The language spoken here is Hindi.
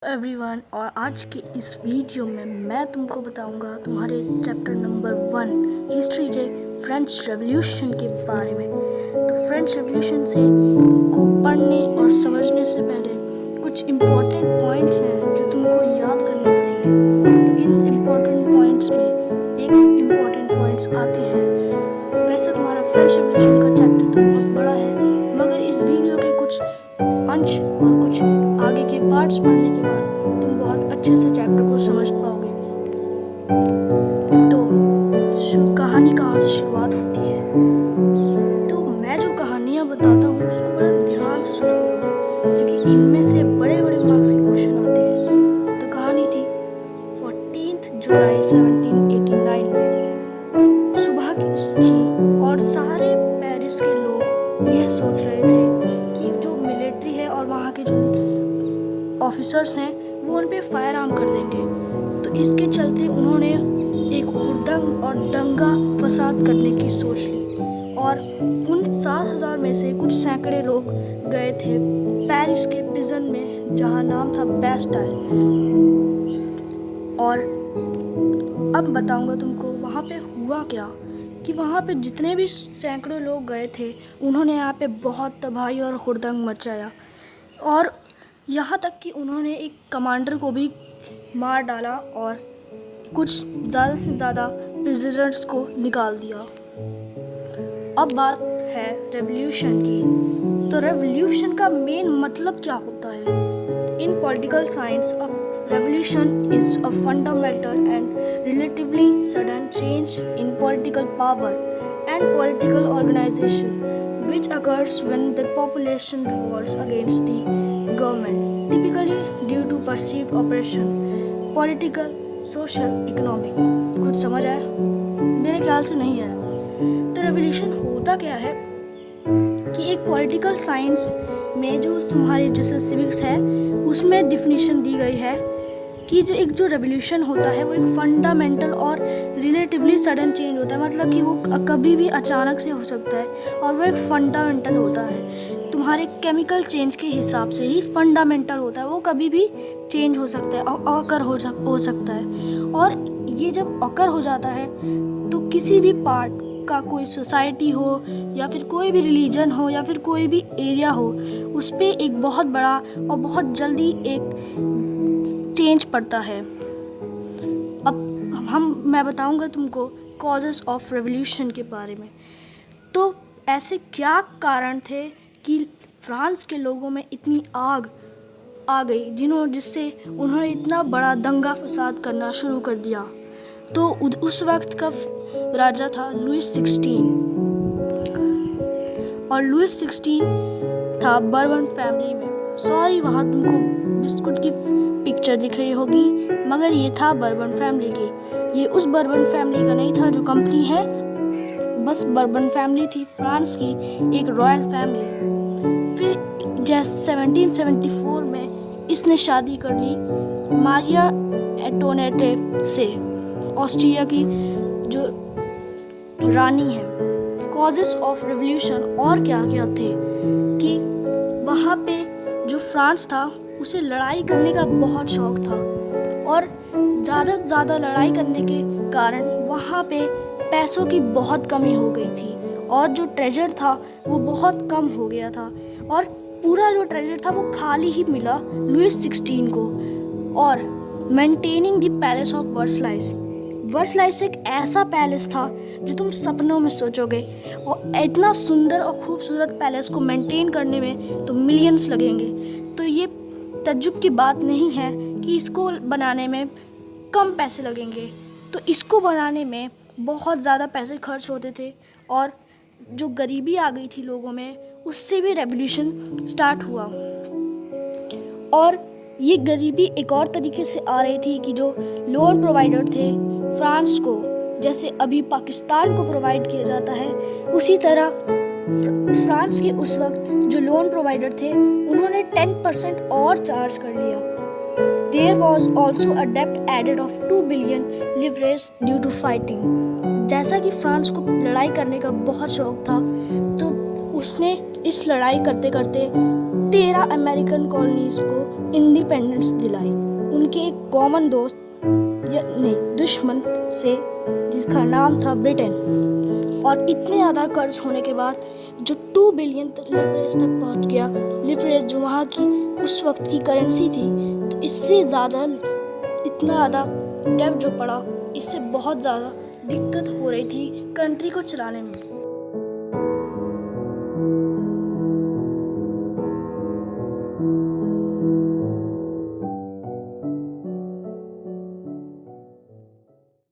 एवरीवन, और आज के इस वीडियो में मैं तुमको बताऊंगा तुम्हारे चैप्टर नंबर 1 हिस्ट्री के फ्रेंच रेवोल्यूशन के बारे में। तो फ्रेंच रेवोल्यूशन से को पढ़ने और समझने से पहले कुछ इम्पोर्टेंट पॉइंट्स हैं जो तुमको याद करने पड़ेंगे। तो इन इम्पोर्टेंट पॉइंट्स में एक इम्पोर्टेंट पॉइंट्स आते हैं। वैसे तुम्हारा फ्रेंच रेवोल्यूशन का चैप्टर तो बहुत बड़ा है, मगर इस वीडियो के कुछ अंश और कुछ आगे के पार्ट्स पढ़ने के बाद तुम बहुत अच्छे से चैप्टर को समझ पाओगे। तो कहानी कहाँ से शुरुआत होती है? तो मैं जो कहानियाँ बताता हूँ उसको बड़ा ध्यान से सुना करो, क्योंकि इनमें से बड़े बड़े मार्क्स के क्वेश्चन आते हैं। तो कहानी थी 14 जुलाई 1789 में। सुबह की थी और सारे पेरिस के लोग यह सोच रहे थे कि जो मिलिट्री है और वहाँ के जो ऑफिसर्स हैं वो उन पे फायर आर्म कर देंगे। तो इसके चलते उन्होंने एक हुड़दंग और दंगा फसाद करने की सोच ली, और उन 7,000 में से कुछ सैकड़े लोग गए थे पेरिस के प्रिजन में, जहाँ नाम था बेस्टाइल। और अब बताऊंगा तुमको वहाँ पे हुआ क्या, कि वहाँ पे जितने भी सैकड़ों लोग गए थे उन्होंने यहाँ पे बहुत तबाही और हुड़दंग मचाया, और यहाँ तक कि उन्होंने एक कमांडर को भी मार डाला और कुछ ज़्यादा से ज़्यादा प्रिजनर्स को निकाल दिया। अब बात है रेवोल्यूशन की। तो रेवोल्यूशन का मेन मतलब क्या होता है? इन political science a revolution is a fundamental and relatively sudden change in political power and political organization which occurs when the population revolts against the government, typically due to perceived oppression, political, social, economic। कुछ समझ आया? मेरे ख्याल से नहीं आया। तो रेवोल्यूशन होता क्या है कि एक पॉलिटिकल साइंस में जो तुम्हारे जैसे सिविक्स है उसमें डिफिनीशन दी गई है कि जो रेवोल्यूशन होता है वो एक फंडामेंटल और रिलेटिवली सडन चेंज होता है। मतलब कि वो कभी भी अचानक से हो सकता है, और वो एक फंडामेंटल होता है। तुम्हारे केमिकल चेंज के हिसाब से ही फंडामेंटल होता है, वो कभी भी चेंज हो सकता है, ऑकर हो सकता है। और ये जब ऑकर हो जाता है तो किसी भी पार्ट का, कोई सोसाइटी हो या फिर कोई भी रिलीजन हो या फिर कोई भी एरिया हो, उस पर एक बहुत बड़ा और बहुत जल्दी एक चेंज पड़ता है। अब मैं बताऊंगा तुमको कॉजेस ऑफ रेवोल्यूशन के बारे में। तो ऐसे क्या कारण थे कि फ्रांस के लोगों में इतनी आग आ गई जिससे उन्होंने इतना बड़ा दंगा फसाद करना शुरू कर दिया? तो उस वक्त का राजा था लुइस 16, और लुइस 16 था बर्बन फैमिली में। सॉरी, वहाँ तुमको बिस्कुट की पिक्चर दिख रही होगी, मगर ये था बर्बन फैमिली की। ये उस बर्बन फैमिली का नहीं था जो कंपनी है, बस बर्बन फैमिली थी फ्रांस की एक रॉयल फैमिली। फिर जैसे 1774 में इसने शादी कर ली मारिया एंटोनेटे से, ऑस्ट्रिया की जो रानी है। कॉजेस ऑफ रेवोल्यूशन और क्या क्या थे कि वहाँ पे जो फ्रांस था उसे लड़ाई करने का बहुत शौक था, और ज़्यादा से ज़्यादा लड़ाई करने के कारण वहाँ पे पैसों की बहुत कमी हो गई थी, और जो ट्रेजर था वो बहुत कम हो गया था, और पूरा जो ट्रेजर था वो खाली ही मिला लुइस 16 को। और मेंटेनिंग द पैलेस ऑफ वर्सलाइस। वर्सलाइस एक ऐसा पैलेस था जो तुम सपनों में सोचोगे, और इतना सुंदर और खूबसूरत पैलेस को मेंटेन करने में तो मिलियंस लगेंगे। तो ये तज्जुब की बात नहीं है कि इसको बनाने में कम पैसे लगेंगे। तो इसको बनाने में बहुत ज़्यादा पैसे खर्च होते थे, और जो गरीबी आ गई थी लोगों में, उससे भी रेवोल्यूशन स्टार्ट हुआ। और ये गरीबी एक और तरीके से आ रही थी कि जो लोन प्रोवाइडर थे फ्रांस को, जैसे अभी पाकिस्तान को प्रोवाइड किया जाता है, उसी तरह फ्रांस के उस वक्त जो लोन प्रोवाइडर थे उन्होंने 10% और चार्ज कर लिया। There was also a debt added of 2 billion livres due to fighting। जैसा कि फ्रांस को लड़ाई करने का बहुत शौक था, तो उसने इस लड़ाई करते करते 13 अमेरिकन कॉलोनीज को इंडिपेंडेंस दिलाई उनके एक कॉमन दोस्त नहीं दुश्मन से, जिसका नाम था ब्रिटेन। और इतने ज़्यादा कर्ज होने के बाद जो 2 बिलियन लिवरेज तक पहुंच गया, लिवरेज जो वहाँ की उस वक्त की करेंसी थी, तो इससे ज़्यादा इतना ज़्यादा डेब्ट जो पड़ा, इससे बहुत ज़्यादा दिक्कत हो रही थी कंट्री को चलाने में।